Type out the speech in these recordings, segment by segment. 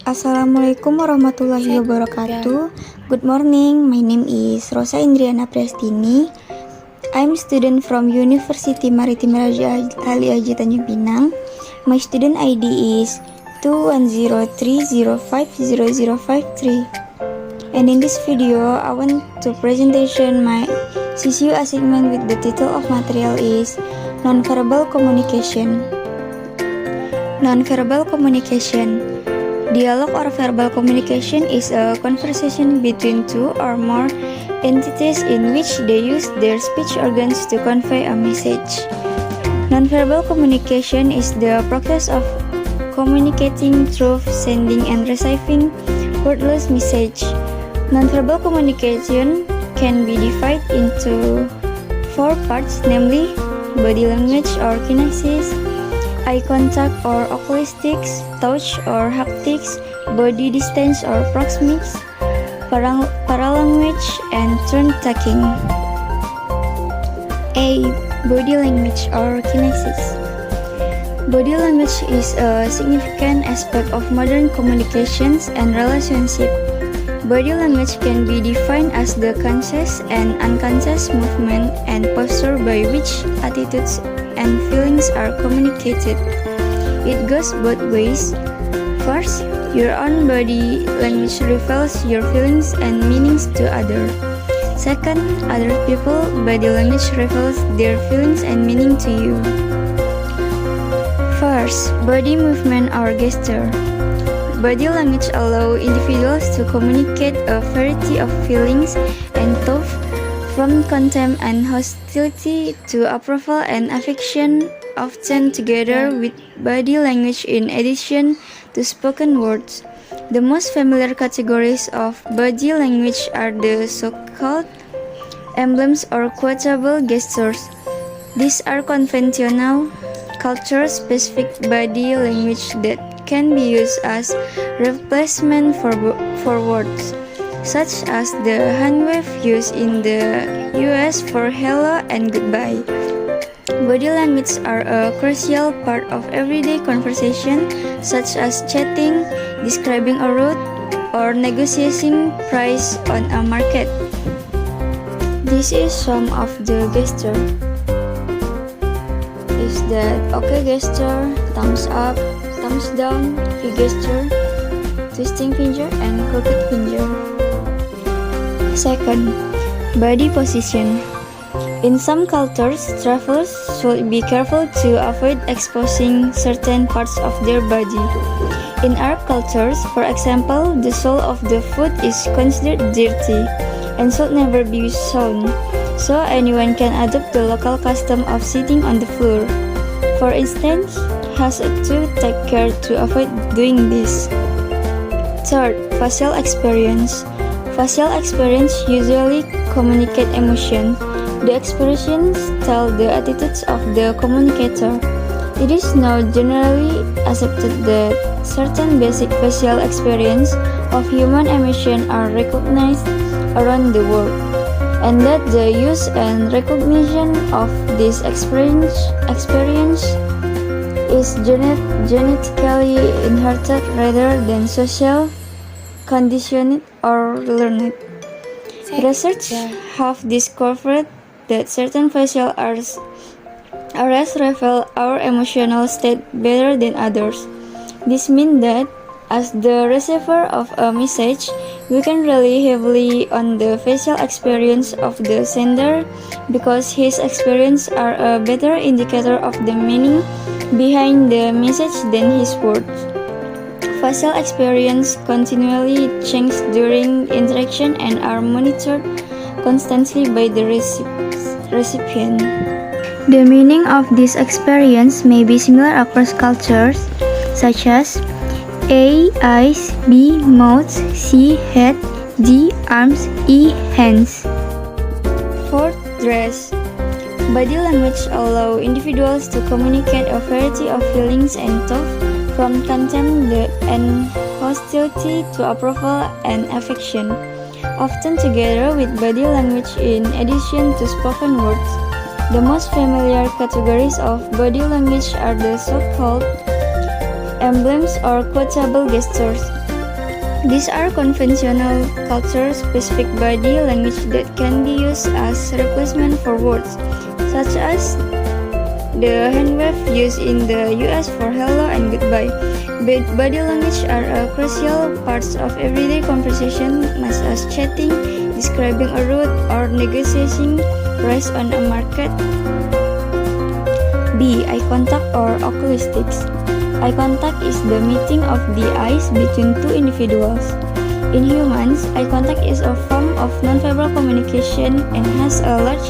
Assalamualaikum warahmatullahi wabarakatuh. Good morning, my name is Rosa Indriana Prestini. I'm student from University Maritim Raja Ali Haji Tanjung Pinang. My student ID is 21030500053. And in this video, I want to presentation my CCU assignment with the title of material is Nonverbal Communication. Nonverbal communication. Dialogue or verbal communication is a conversation between two or more entities in which they use their speech organs to convey a message. Nonverbal communication is the process of communicating through sending and receiving wordless message. Nonverbal communication can be divided into four parts, namely body language or kinesis, eye contact or oculistics, touch or haptics, body distance or proxemics, paralanguage, and turn taking. A. Body language or kinesis. Body language is a significant aspect of modern communications and relationship. Body language can be defined as the conscious and unconscious movement and posture by which attitudes and feelings are communicated. It goes both ways. First, your own body language reveals your feelings and meanings to others. Second, other people's body language reveals their feelings and meaning to you. First, body movement or gesture. Body language allows individuals to communicate a variety of feelings and thoughts, from contempt and hostility to approval and affection, often together with body language in addition to spoken words. The most familiar categories of body language are the so-called emblems or quotable gestures. These are conventional, culture-specific body language that can be used as replacement for words, such as the hand wave used in the US for hello and goodbye. Body language are a crucial part of everyday conversation, such as chatting, describing a route, or negotiating price on a market. This is some of the gesture. Is that okay gesture, thumbs up, thumbs down, V gesture, twisting finger, and crooked finger. Second, body position. In some cultures, travelers should be careful to avoid exposing certain parts of their body. In Arab cultures, for example, the sole of the foot is considered dirty and should never be shown, so anyone can adopt the local custom of sitting on the floor. For instance, has to take care to avoid doing this. Third, facial experience. Facial experience usually communicate emotion. The expressions tell the attitudes of the communicator. It is now generally accepted that certain basic facial experience of human emotion are recognized around the world, and that the use and recognition of this experience is genetically inherited rather than social, conditioned, or learned. Research have discovered that certain facial arrests reveal our emotional state better than others. This means that, as the receiver of a message, we can rely heavily on the facial experience of the sender because his experiences are a better indicator of the meaning behind the message than his words. Facial experience continually change during interaction and are monitored constantly by the recipient. The meaning of this experience may be similar across cultures, such as A. Eyes, B. Mouth, C. Head, D. Arms, E. Hands. Fourth, dress. Body language allows individuals to communicate a variety of feelings and thoughts, from contempt and hostility to approval and affection, often together with body language in addition to spoken words. The most familiar categories of body language are the so-called emblems or quotable gestures. These are conventional culture-specific body language that can be used as replacement for words, such as the hand wave used in the US for hello and goodbye. But body language are a crucial parts of everyday conversation, much as chatting, describing a route, or negotiating price on a market. B. Eye contact or oculistics. Eye contact is the meeting of the eyes between two individuals. In humans, eye contact is a form of nonverbal communication and has a large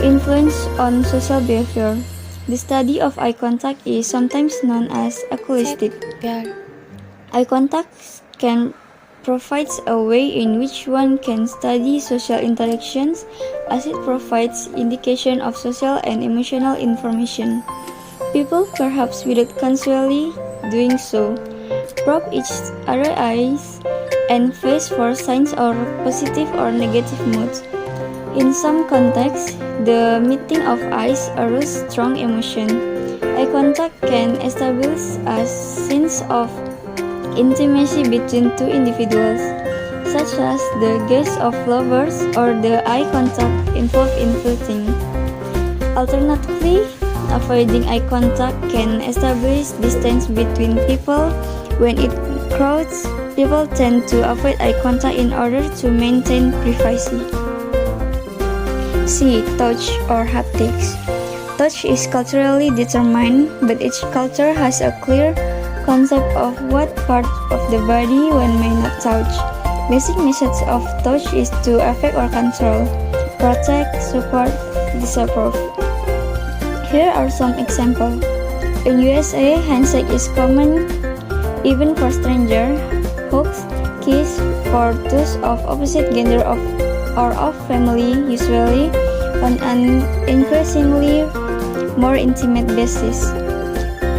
influence on social behavior. The study of eye contact is sometimes known as oculistic. Eye contact can provide a way in which one can study social interactions, as it provides indication of social and emotional information. People, perhaps without consciously doing so, probe each other's eyes and face for signs of positive or negative moods. In some contexts, the meeting of eyes arouses strong emotion. Eye contact can establish a sense of intimacy between two individuals, such as the gaze of lovers or the eye contact involved in flirting. Alternatively, avoiding eye contact can establish distance between people. When it crowds, people tend to avoid eye contact in order to maintain privacy. C. Touch or haptics. Touch is culturally determined, but each culture has a clear concept of what part of the body one may not touch. Basic message of touch is to affect or control, protect, support, disapprove. Here are some examples. In USA, handshake is common even for strangers. Hugs, kiss for those of opposite gender or of family, usually on an increasingly more intimate basis.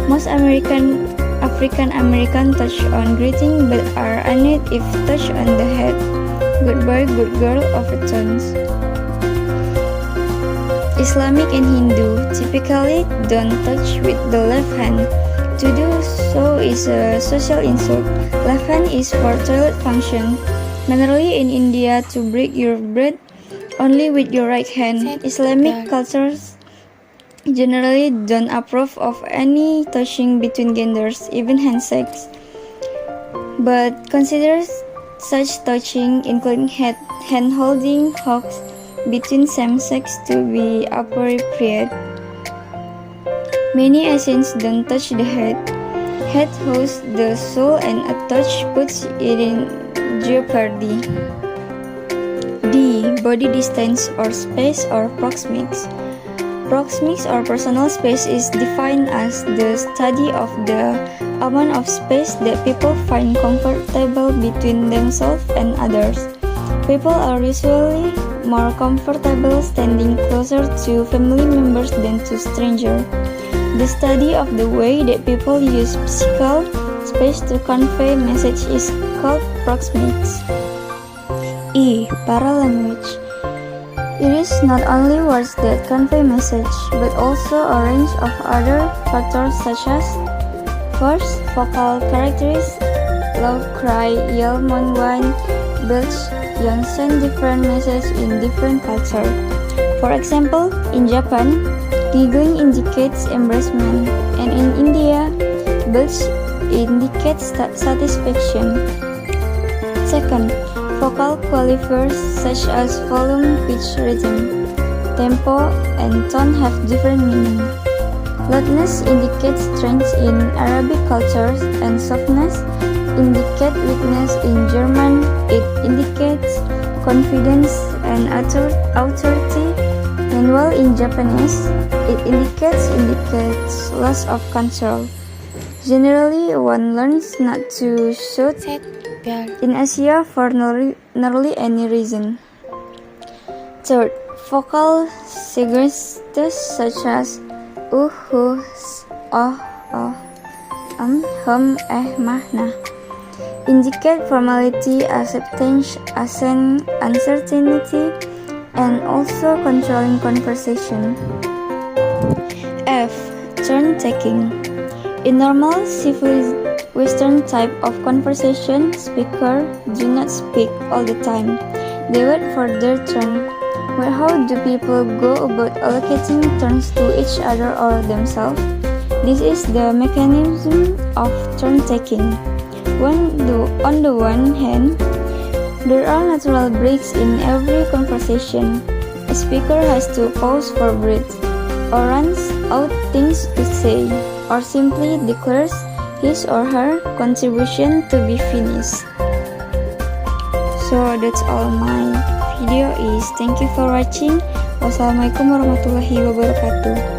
Most African American touch on greeting but are annoyed if touched on the head. Good boy, good girl overtones. Islamic and Hindu typically don't touch with the left hand. To do so is a social insult. Left hand is for toilet function. Generally in India, to break your bread only with your right hand. Islamic cultures generally don't approve of any touching between genders, even handshakes, but considers such touching, including hand-holding, hugs between same sex, to be appropriate. Many Asians don't touch the head. Head hosts the soul, and a touch puts it in jeopardy. D. Body distance or space or proxemics. Proxemics or personal space is defined as the study of the amount of space that people find comfortable between themselves and others. People are usually more comfortable standing closer to family members than to strangers. The study of the way that people use physical space to convey message is called proxemics. E. Paralanguage. It is not only words that convey message, but also a range of other factors such as first, vocal characteristics, loud cry, yell, moan, whine, belch, yawn send different messages in different cultures. For example, in Japan, giggling indicates embarrassment, and in India, belch indicates satisfaction. Second, vocal qualifiers such as volume, pitch, rhythm, tempo, and tone have different meaning. Loudness indicates strength in Arabic cultures, and softness indicates weakness in German. It indicates confidence and authority. Meanwhile, in Japanese, it indicates loss of control. Generally, one learns not to shout in Asia for nearly any reason. Third, vocal suggestions such as hu, oh, mah, nah indicate formality, acceptance, uncertainty, and also controlling conversation. F. Turn taking. In normal civilized Western type of conversation, speakers do not speak all the time. They wait for their turn. But how do people go about allocating turns to each other or themselves? This is the mechanism of turn-taking. On the one hand, there are natural breaks in every conversation. A speaker has to pause for breath, or runs out things to say, or simply declares his or her contribution to be finished. So that's all my video is. Thank you for watching. Wassalamualaikum warahmatullahi wabarakatuh.